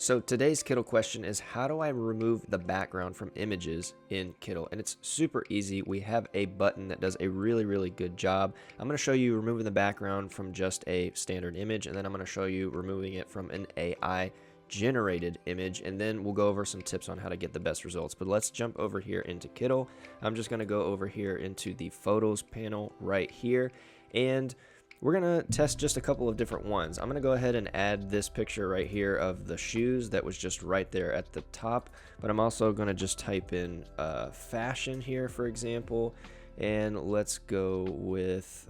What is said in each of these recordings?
So today's Kittl question is, how do I remove the background from images in Kittl? And it's super easy. We have a button that does a really good job. I'm going to show you removing the background from just a standard image, and then I'm going to show you removing it from an AI generated image, and then we'll go over some tips on how to get the best results. But let's jump over here into Kittl. I'm just going to go over here into the photos panel right here, and we're going to test just a couple of different ones. I'm going to go ahead and add this picture right here of the shoes that was just right there at the top, but I'm also going to just type in fashion here, for example, and let's go with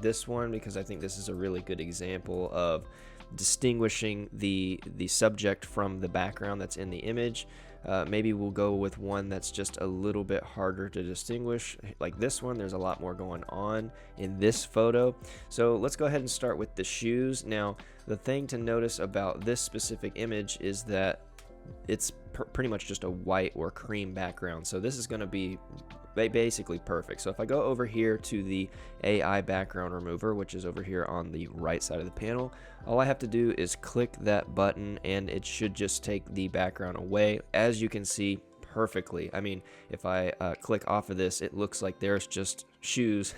this one, because I think this is a really good example of distinguishing the subject from the background that's in the image. Maybe we'll go with one that's just a little bit harder to distinguish, like this one. There's a lot more going on in this photo. So let's go ahead and start with the shoes. Now, the thing to notice about this specific image is that it's pretty much just a white or cream background. So this is going to be basically perfect. So if I go over here to the AI background remover, which is over here on the right side of the panel, all I have to do is click that button and it should just take the background away. As you can see, perfectly. I mean, if I click off of this, it looks like there's just shoes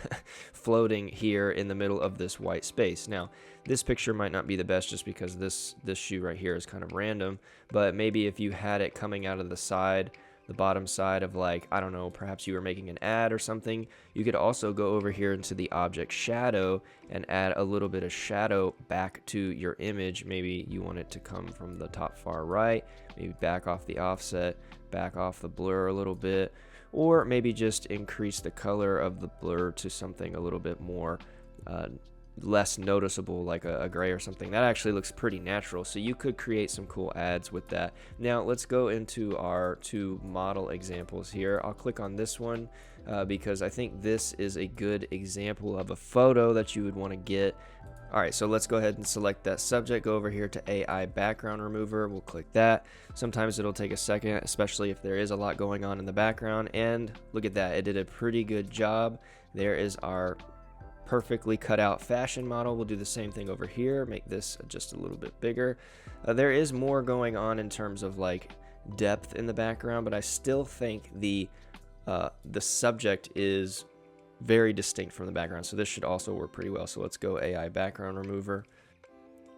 floating here in the middle of this white space. Now, this picture might not be the best just because this shoe right here is kind of random, but maybe if you had it coming out of the side, the bottom side of, like, I don't know, perhaps you were making an ad or something, you could also go over here into the object shadow and add a little bit of shadow back to your image. Maybe you want it to come from the top far right, maybe back off the offset, back off the blur a little bit, or maybe just increase the color of the blur to something a little bit more less noticeable, like a gray or something. That actually looks pretty natural, so you could create some cool ads with that. Now let's go into our two model examples here. I'll click on this one because I think this is a good example of a photo that you would want to get. Alright, so let's go ahead and select that subject, go over here to AI background remover, we'll click that. Sometimes it'll take a second, especially if there is a lot going on in the background, and look at that, it did a pretty good job. There is our perfectly cut out fashion model. We'll do the same thing over here, make this just a little bit bigger. There is more going on in terms of like depth in the background, but I still think the subject is very distinct from the background, so this should also work pretty well. So let's go AI background remover.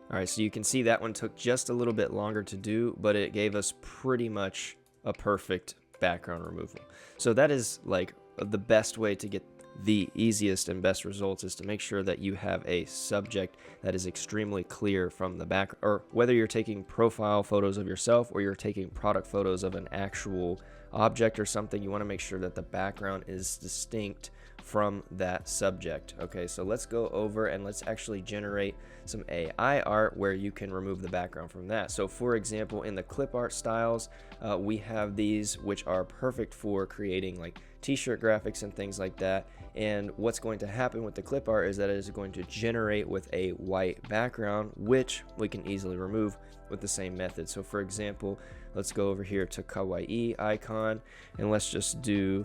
Alright, so you can see that one took just a little bit longer to do, but it gave us pretty much a perfect background removal. So that is like the best way to get the easiest and best results, is to make sure that you have a subject that is extremely clear from the back, or whether you're taking profile photos of yourself or you're taking product photos of an actual object or something, you want to make sure that the background is distinct from that subject. Okay, so let's go over and let's actually generate some AI art where you can remove the background from that. So for example, in the clip art styles, we have these which are perfect for creating like t-shirt graphics and things like that. And what's going to happen with the clip art is that it is going to generate with a white background, which we can easily remove with the same method. So for example, let's go over here to kawaii icon and let's just do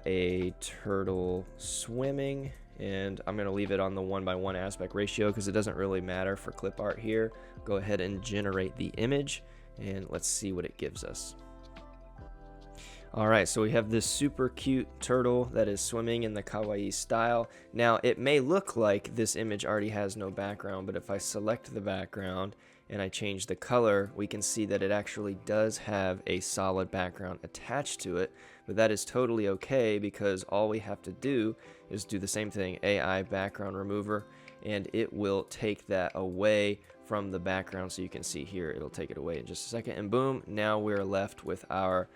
a turtle swimming, and I'm going to leave it on the 1:1 aspect ratio because it doesn't really matter for clip art here. Go ahead and generate the image and let's see what it gives us. Alright, so we have this super cute turtle that is swimming in the kawaii style. Now, it may look like this image already has no background, but if I select the background and I change the color, we can see that it actually does have a solid background attached to it. But that is totally okay, because all we have to do is do the same thing, AI background remover, and it will take that away from the background. So you can see here, it'll take it away in just a second, and boom, now we're left with our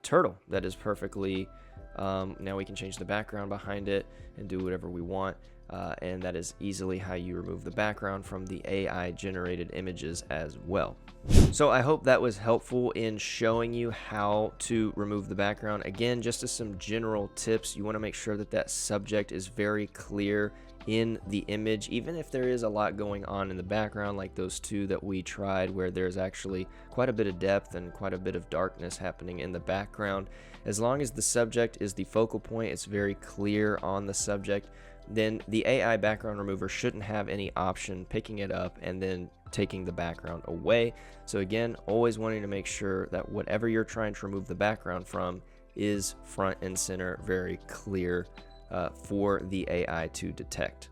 turtle that is perfectly, now we can change the background behind it and do whatever we want, and that is easily how you remove the background from the AI generated images as well. So I hope that was helpful in showing you how to remove the background. Again, just as some general tips, you want to make sure that that subject is very clear in the image, even if there is a lot going on in the background, like those two that we tried where there's actually quite a bit of depth and quite a bit of darkness happening in the background. As long as the subject is the focal point, it's very clear on the subject, then the AI background remover shouldn't have any option picking it up and then taking the background away. So again, always wanting to make sure that whatever you're trying to remove the background from is front and center, very clear for the AI to detect.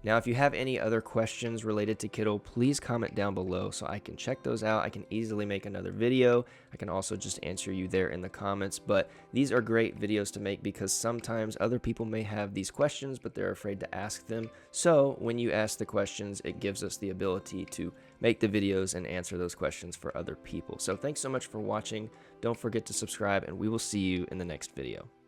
Now, if you have any other questions related to Kittl, please comment down below so I can check those out. I can easily make another video. I can also just answer you there in the comments, but these are great videos to make because sometimes other people may have these questions, but they're afraid to ask them. So when you ask the questions, it gives us the ability to make the videos and answer those questions for other people. So thanks so much for watching. Don't forget to subscribe, and we will see you in the next video.